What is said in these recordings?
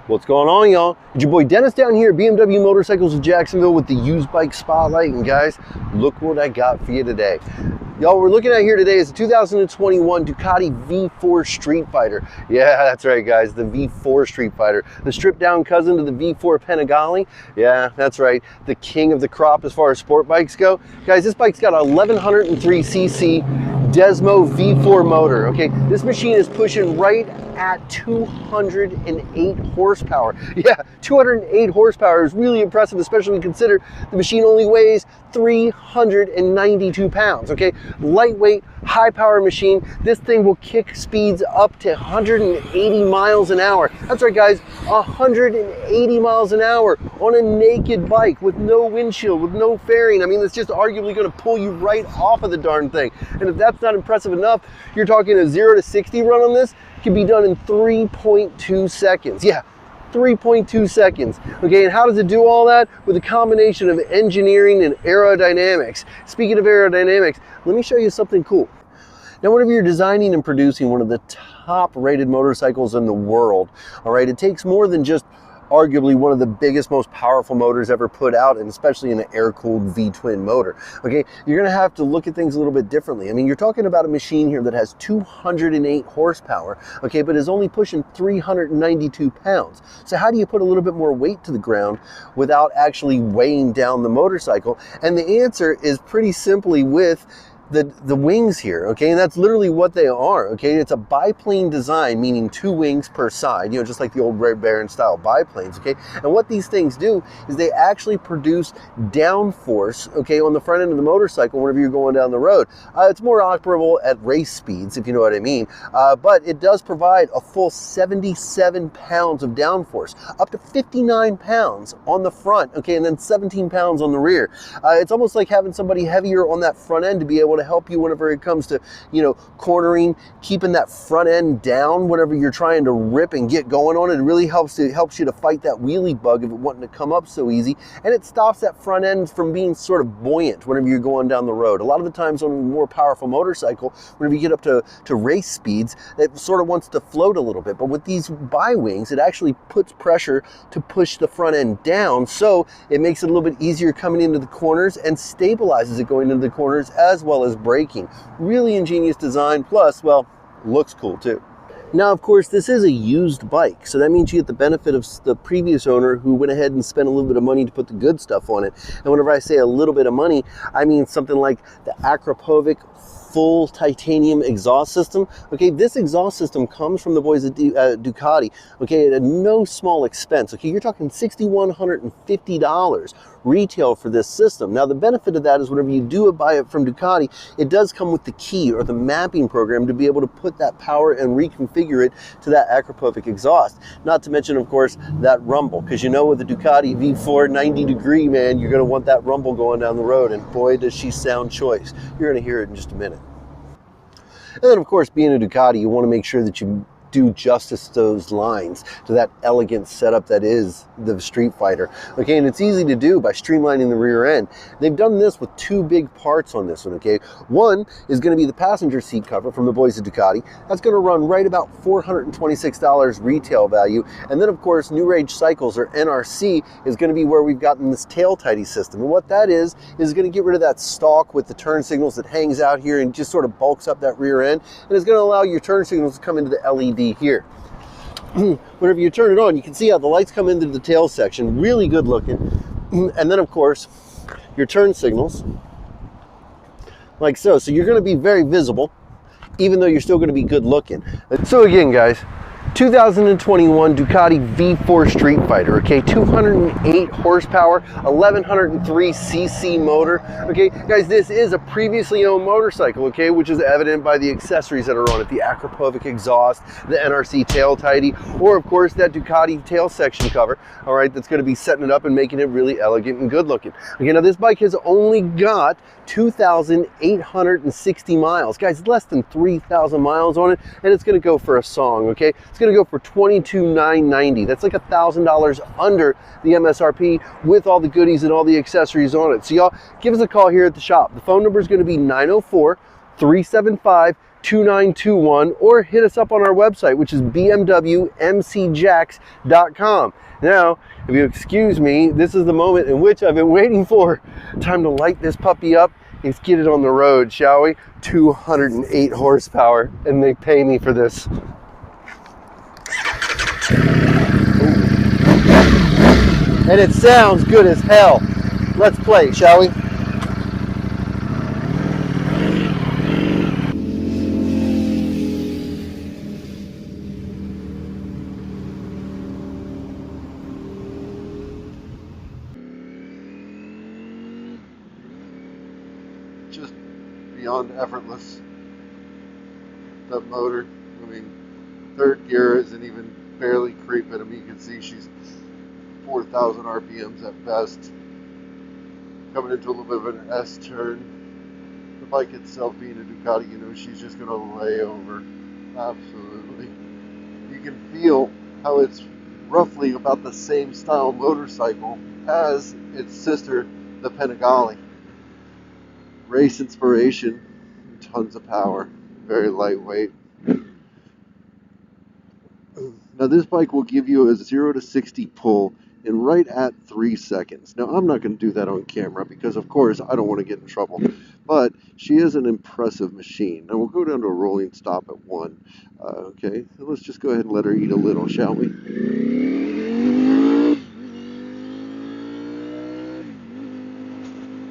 What's going on, y'all? It's your boy Dennis down here at BMW Motorcycles of Jacksonville with the used bike spotlight. And guys, look what I got for you today. Y'all, we're looking at here today is a 2021 Ducati V-4 Streetfighter. Yeah, that's right, guys, the V-4 Streetfighter. The stripped down cousin to the V-4 Panigale. Yeah, that's right, the king of the crop as far as sport bikes go. Guys, this bike's got a 1103cc Desmo V4 motor. Okay, this machine is pushing right at 208 horsepower. Yeah, 208 horsepower is really impressive, especially when you consider the machine only weighs 392 pounds. Okay, lightweight, high power machine. This thing will kick speeds up to 180 miles an hour. That's right, guys, 180 miles an hour on a naked bike with no windshield, with no fairing. I mean, it's just arguably going to pull you right off of the darn thing. And if that's not impressive enough, you're talking a 0 to 60 run on this can be done in 3.2 seconds. Yeah, 3.2 seconds. Okay, and how does it do all that? With a combination of engineering and aerodynamics. Speaking of aerodynamics, let me show you something cool. Now, whenever you're designing and producing one of the top rated motorcycles in the world, all right, it takes more than just arguably one of the biggest, most powerful motors ever put out, and especially in an air-cooled V-twin motor. Okay, you're gonna have to look at things a little bit differently. I mean, you're talking about a machine here that has 208 horsepower, okay, but is only pushing 392 pounds. So how do you put a little bit more weight to the ground without actually weighing down the motorcycle? And the answer is pretty simply with the wings here, okay, and that's literally what they are, okay. It's a biplane design, meaning 2 wings per side, you know, just like the old Red Baron style biplanes, okay. And what these things do is they actually produce downforce, okay, on the front end of the motorcycle whenever you're going down the road. It's more operable at race speeds, if you know what I mean, but it does provide a full 77 pounds of downforce, up to 59 pounds on the front, okay, and then 17 pounds on the rear. It's almost like having somebody heavier on that front end to be able to help you whenever it comes to, you know, cornering, keeping that front end down whenever you're trying to rip and get going on it. It really helps you to fight that wheelie bug of it wanting to come up so easy, and it stops that front end from being sort of buoyant whenever you're going down the road. A lot of the times on a more powerful motorcycle, whenever you get up to race speeds, it sort of wants to float a little bit, but with these bi-wings, it actually puts pressure to push the front end down, so it makes it a little bit easier coming into the corners and stabilizes it going into the corners as well as braking. Really ingenious design, plus, well, looks cool too. Now, of course, this is a used bike, so that means you get the benefit of the previous owner who went ahead and spent a little bit of money to put the good stuff on it. And whenever I say a little bit of money, I mean something like the Akrapovic full titanium exhaust system. Okay, this exhaust system comes from the boys at Ducati, okay, at no small expense. Okay, you're talking $6,150 retail for this system. Now, the benefit of that is whenever you do buy it from Ducati, it does come with the key or the mapping program to be able to put that power and reconfigure it to that Akrapovic exhaust. Not to mention, of course, that rumble, because you know with the Ducati V4 90 degree, man, you're going to want that rumble going down the road, and boy, does she sound choice. You're going to hear it in just a minute. And then, of course, being a Ducati, you want to make sure that you do justice to those lines, to that elegant setup that is the Streetfighter. Okay, and it's easy to do by streamlining the rear end. They've done this with 2 big parts on this one, okay? One is going to be the passenger seat cover from the boys at Ducati. That's going to run right about $426 retail value. And then, of course, New Rage Cycles, or NRC, is going to be where we've gotten this tail tidy system. And what that is going to get rid of that stalk with the turn signals that hangs out here and just sort of bulks up that rear end. And it's going to allow your turn signals to come into the LED here. Whenever you turn it on, you can see how the lights come into the tail section, really good looking. And then, of course, your turn signals, like so. So you're going to be very visible, even though you're still going to be good looking. So again, guys, 2021 Ducati V4 Streetfighter, okay, 208 horsepower, 1103cc motor, okay, guys, this is a previously owned motorcycle, okay, which is evident by the accessories that are on it, the Akrapovic exhaust, the NRC tail tidy, or of course that Ducati tail section cover, all right, that's going to be setting it up and making it really elegant and good looking. Okay, now this bike has only got 2,860 miles, guys, less than 3,000 miles on it, and it's going to go for a song, okay, it's going to go for $22,990. That's like $1,000 under the MSRP with all the goodies and all the accessories on it. So y'all, give us a call here at the shop. The phone number is going to be 904-375 2921, or hit us up on our website, which is bmwmcjacks.com. Now, if you excuse me, this is the moment in which I've been waiting for. Time to light this puppy up. Let's get it on the road, shall we? 208 horsepower, and they pay me for this. And it sounds good as hell. Let's play, shall we? Just beyond effortless. That motor, I mean, third gear isn't even barely creeping. I mean, you can see she's 4,000 RPMs at best. Coming into a little bit of an S turn. The bike itself being a Ducati, you know, she's just going to lay over. Absolutely. You can feel how it's roughly about the same style motorcycle as its sister, the Panigale. Race inspiration, tons of power, very lightweight. Now this bike will give you a 0 to 60 pull in right at 3 seconds. Now I'm not going to do that on camera because of course I don't want to get in trouble, but she is an impressive machine. Now we'll go down to a rolling stop at 1. Okay, so let's just go ahead and let her eat a little, shall we?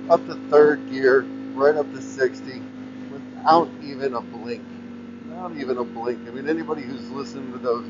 Up to third gear, right up to 60, without even a blink. Not even a blink. I mean, anybody who's listening to those